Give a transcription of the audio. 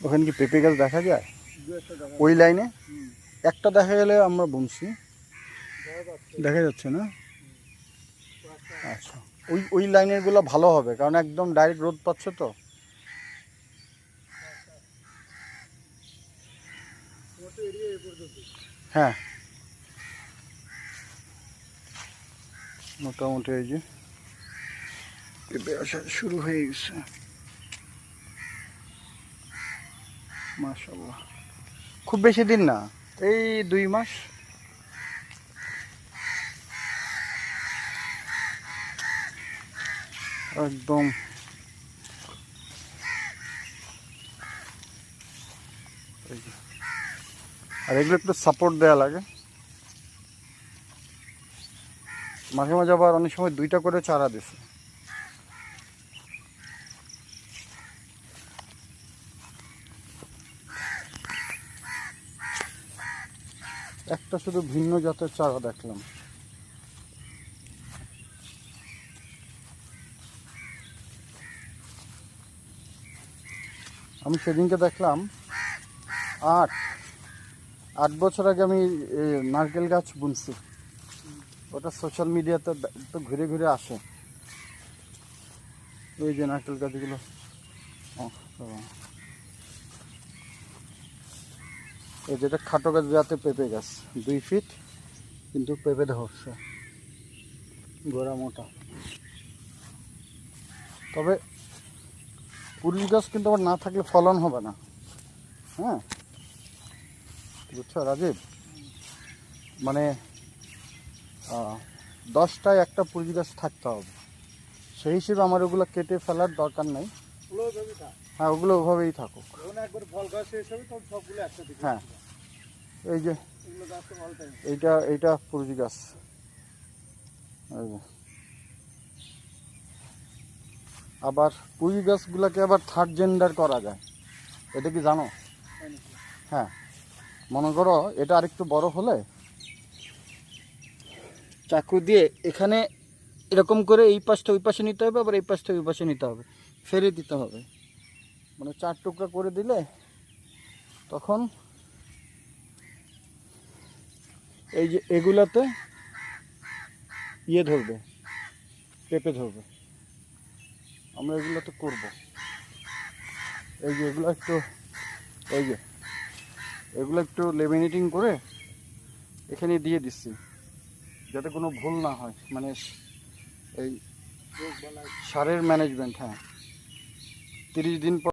ওখানে কি পেঁপে গাছ দেখা যায় ওই লাইনে? একটা দেখা গেলে আমরা বুনছি, দেখা যাচ্ছে না। আচ্ছা, ওই ওই লাইনের গুলো ভালো হবে, কারণ একদম ডাইরেক্ট রোদ পাচ্ছে তো। হ্যাঁ, মোটামুটি এই যে পেঁপে আসা শুরু হয়ে গেছে, মাশাআল্লাহ। খুব বেশি দিন না, এই 2 মাস। একদম এই যে। আর এগুলো একটু সাপোর্ট দেওয়া লাগে, মাঝে মাঝে আবার অনেক সময় 2টা করে চারা দিছে। একটা শুধু ভিন্ন জাতের চারা দেখলাম। আমি সেদিনকে দেখলাম 8 বছর আগে আমি নারকেল গাছ বুনছি। ওটা সোশ্যাল মিডিয়াতে তো ঘুরে ঘুরে আসে, এই যে নারকেল গাছগুলো। এই যেটা খাটো গাছ, যাতে পেঁপে গাছ 2 ফিট, কিন্তু পেঁপে ধরছে, গোড়া মোটা। তবে পুরুষ গাছ কিন্তু আবার না থাকলে ফলন হবে না। হ্যাঁ, বুঝছো রাজীব, মানে 10টায় একটা পুরুষ গাছ থাকতে হবে। সেই হিসেবে আমার ওগুলো কেটে ফেলার দরকার নেই। হ্যাঁ, ওগুলো ওভাবেই থাকুক। হ্যাঁ, এই যে এইটা পুরুষ গাছ। আবার পুঁই গাছগুলোকে আবার থার্ড জেন্ডার করা যায়, এটা কি জানো? হ্যাঁ, মনে করো এটা আরেকটু বড় হলে চাকু দিয়ে এখানে এরকম করে এই পাশটা ওই পাশে নিতে হবে, আবার এই পাশটা ওই পাশে নিতে হবে, ফেলে দিতে হবে, মানে 4 টুকরা করে দিলে তখন এই যে এগুলাতে ধরবে, পেঁপে ধরবে। আমরা এগুলোতে করব। এই যে এগুলো একটু, এই যে এগুলো একটু লেমিনেটিং করে এখানে দিয়ে দিচ্ছি, যাতে কোনো ভুল না হয়, মানে এই সারের ম্যানেজমেন্ট। হ্যাঁ, 30 দিন পর